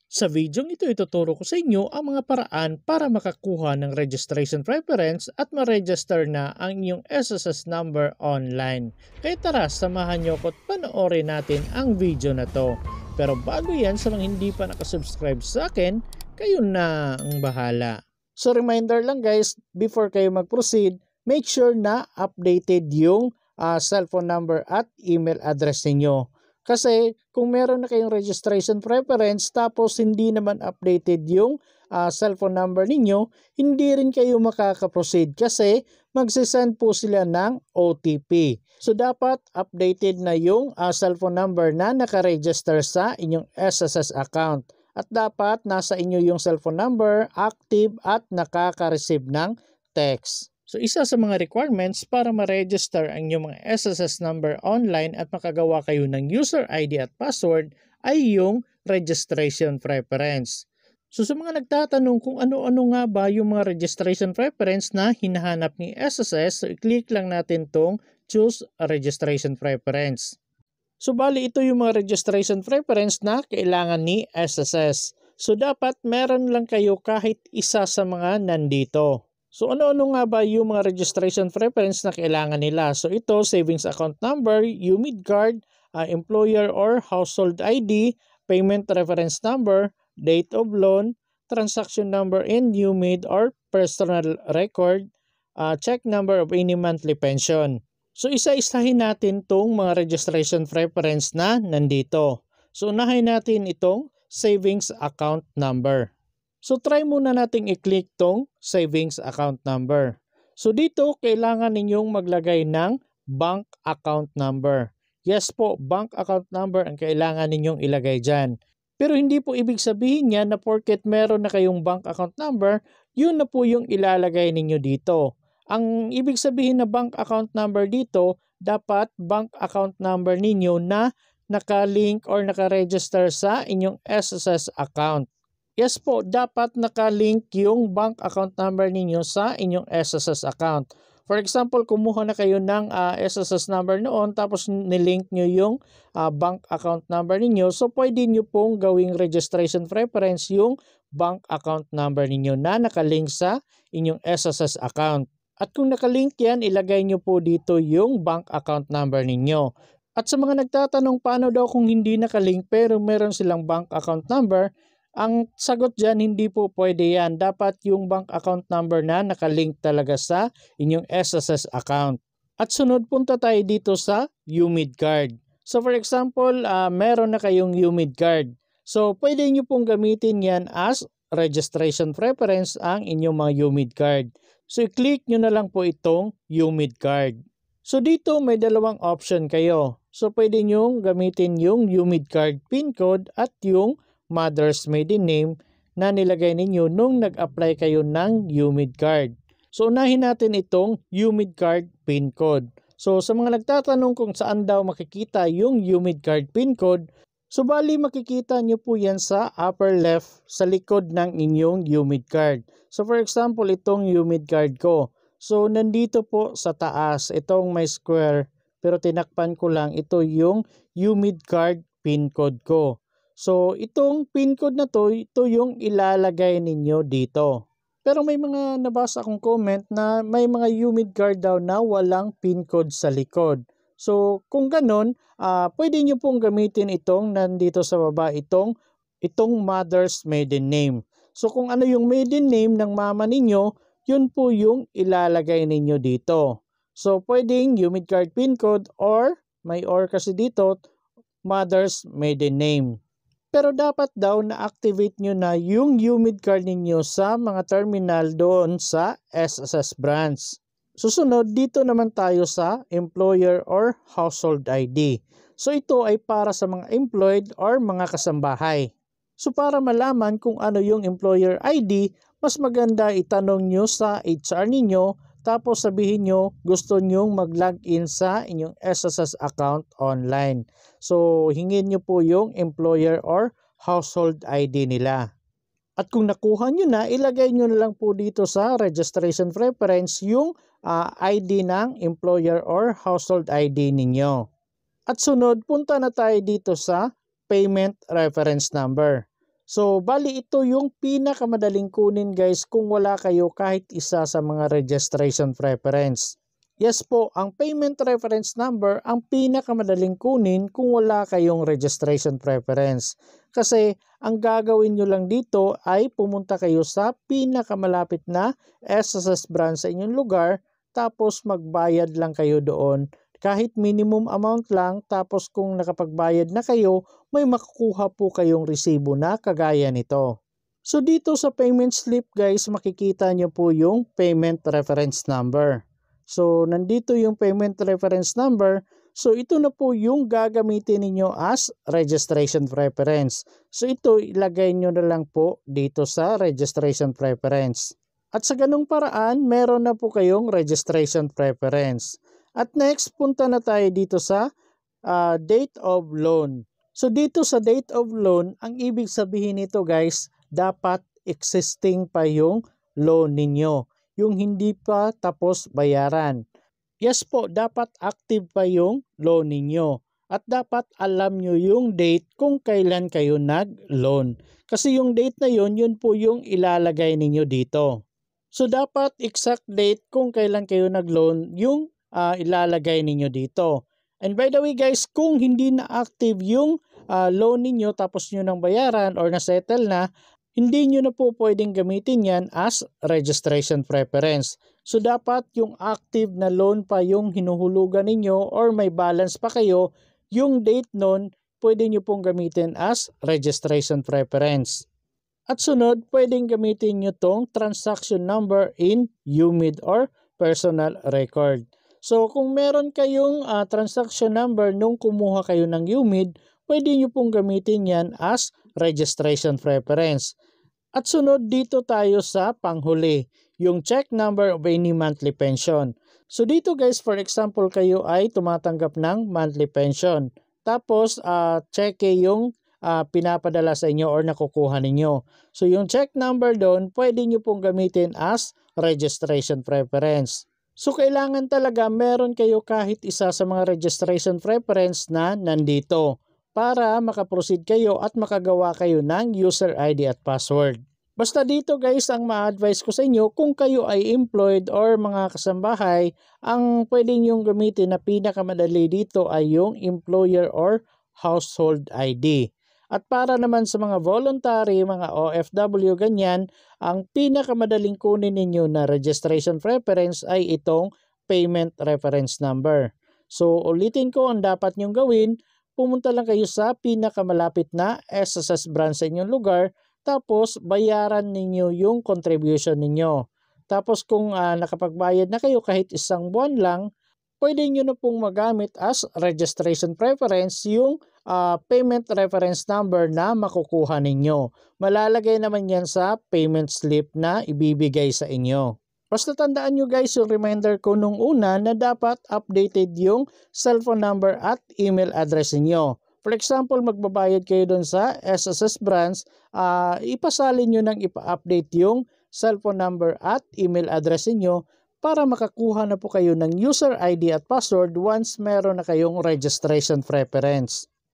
Sa videong ito, ituturo ko sa inyo ang mga paraan para makakuha ng registration preference at ma-register na ang inyong SSS number online. Kaya tara, samahan nyo ko at panoorin natin ang video na to. Pero bago yan, sa mga hindi pa nakasubscribe sa akin, kayo na ang bahala. So reminder lang guys, before kayo mag-proceed, make sure na updated yung cellphone number at email address ninyo. Kasi kung meron na kayong registration preference tapos hindi naman updated yung cellphone number ninyo, hindi rin kayo makaka-proceed kasi magsisend po sila ng OTP. So dapat updated na yung cellphone number na nakaregister sa inyong SSS account. At dapat nasa inyo yung cellphone number, active at nakaka-receive ng text. So isa sa mga requirements para ma-register ang inyong mga SSS number online at makagawa kayo ng user ID at password ay yung registration preference. So sa mga nagtatanong kung ano-ano nga ba yung mga registration preference na hinahanap ni SSS, so i-click lang natin tong choose a registration preference. So bali ito yung mga registration preference na kailangan ni SSS. So dapat meron lang kayo kahit isa sa mga nandito. So ano-ano nga ba yung mga registration preference na kailangan nila? So ito, savings account number, UMID card, employer or household ID, payment reference number, date of loan, transaction number in UMID or personal record, check number of any monthly pension. So isa-isahin natin tong mga registration preference na nandito. So unahin natin itong savings account number. So try muna nating i-click tong savings account number. So dito kailangan ninyong maglagay ng bank account number. Yes po, bank account number ang kailangan ninyong ilagay dyan. Pero hindi po ibig sabihin yan na porket meron na kayong bank account number, yun na po yung ilalagay ninyo dito. Ang ibig sabihin na bank account number dito, dapat bank account number ninyo na nakalink or nakaregister sa inyong SSS account. Yes po, dapat nakalink yung bank account number ninyo sa inyong SSS account. For example, kumuha na kayo ng SSS number noon tapos nilink nyo yung bank account number ninyo. So pwede nyo pong gawing registration preference yung bank account number ninyo na nakalink sa inyong SSS account. At kung nakalink yan, ilagay nyo po dito yung bank account number ninyo. At sa mga nagtatanong paano daw kung hindi nakalink pero meron silang bank account number, ang sagot dyan, hindi po pwede yan. Dapat yung bank account number na nakalink talaga sa inyong SSS account. At sunod, punta tayo dito sa UMID card. So for example, meron na kayong UMID card. So pwede nyo pong gamitin yan as registration preference ang inyong mga UMID card. So i-click nyo na lang po itong UMID card. So dito may dalawang option kayo. So pwede nyo gamitin yung UMID card PIN code at yung mother's maiden name na nilagay ninyo nung nag-apply kayo ng UMID card. So unahin natin itong UMID card PIN code. So sa mga nagtatanong kung saan daw makikita yung UMID card PIN code, so bali makikita nyo po yan sa upper left sa likod ng inyong UMID card. So for example, itong UMID card ko. So nandito po sa taas, itong may square, pero tinakpan ko lang, ito yung UMID card PIN code ko. So itong PIN code na to, ito yung ilalagay ninyo dito. Pero may mga nabasa akong comment na may mga UMID card daw na walang PIN code sa likod. So kung ganun, pwede nyo pong gamitin itong nandito sa baba, itong mother's maiden name. So kung ano yung maiden name ng mama ninyo, yun po yung ilalagay ninyo dito. So pwedeng UMID card PIN code or may or kasi dito, mother's maiden name. Pero dapat daw na-activate nyo na yung UMID card ninyo sa mga terminal doon sa SSS branch. Susunod, dito naman tayo sa employer or household ID. So ito ay para sa mga employed or mga kasambahay. So para malaman kung ano yung employer ID, mas maganda itanong nyo sa HR ninyo tapos sabihin nyo gusto nyong mag-login sa inyong SSS account online. So hingin nyo po yung employer or household ID nila. At kung nakuha nyo na, ilagay nyo na lang po dito sa registration preference yung ID ng employer or household ID ninyo. At sunod, punta na tayo dito sa payment reference number. So, bali ito yung pinakamadaling kunin guys kung wala kayo kahit isa sa mga registration preference. Yes po, ang payment reference number ang pinakamadaling kunin kung wala kayong registration preference. Kasi ang gagawin nyo lang dito ay pumunta kayo sa pinakamalapit na SSS branch sa inyong lugar, tapos magbayad lang kayo doon. Kahit minimum amount lang, tapos kung nakapagbayad na kayo, may makukuha po kayong resibo na kagaya nito. So dito sa payment slip guys, makikita nyo po yung payment reference number. So nandito yung payment reference number. So ito na po yung gagamitin ninyo as registration preference. So ito ilagay nyo na lang po dito sa registration preference. At sa ganung paraan, meron na po kayong registration preference. At next, punta na tayo dito sa date of loan. So dito sa date of loan, ang ibig sabihin nito guys, dapat existing pa yung loan ninyo. Yung hindi pa tapos bayaran. Yes po, dapat active pa yung loan ninyo. At dapat alam nyo yung date kung kailan kayo nag-loan. Kasi yung date na yun po yung ilalagay ninyo dito. So dapat exact date kung kailan kayo nag-loan yung ilalagay ninyo dito. And by the way guys, kung hindi na active yung loan ninyo tapos nyo nang bayaran or na-settle na, hindi nyo na po pwedeng gamitin yan as registration preference. So dapat yung active na loan pa yung hinuhulugan ninyo or may balance pa kayo, yung date nun pwede nyo pong gamitin as registration preference. At sunod, pwedeng gamitin nyo tong transaction number in UMID or personal record. So kung meron kayong transaction number nung kumuha kayo ng UMID, pwede nyo pong gamitin yan as registration preference. At sunod dito tayo sa panghuli, yung check number of any monthly pension. So dito guys, for example, kayo ay tumatanggap ng monthly pension. Tapos cheque yung pinapadala sa inyo or nakukuha ninyo. So yung check number doon, pwede nyo pong gamitin as registration preference. So kailangan talaga meron kayo kahit isa sa mga registration preference na nandito para makaproceed kayo at makagawa kayo ng user ID at password. Basta dito guys, ang ma-advise ko sa inyo, kung kayo ay employed or mga kasambahay, ang pwede nyong gamitin na pinakamadali dito ay yung employer or household ID. At para naman sa mga voluntary, mga OFW, ganyan, ang pinakamadaling kunin ninyo na registration preference ay itong payment reference number. So ulitin ko, ang dapat nyong gawin, pumunta lang kayo sa pinakamalapit na SSS branch sa inyong lugar, tapos bayaran ninyo yung contribution ninyo. Tapos kung nakapagbayad na kayo kahit isang buwan lang, pwede nyo na pong magamit as registration preference yung payment reference number na makukuha ninyo. Malalagay naman yan sa payment slip na ibibigay sa inyo. Basta tandaan nyo guys yung reminder ko nung una na dapat updated yung cellphone number at email address niyo. For example, magbabayad kayo doon sa SSS branch, ipasalin nyo nang ipa-update yung cellphone number at email address niyo para makakuha na po kayo ng user ID at password once meron na kayong registration preference.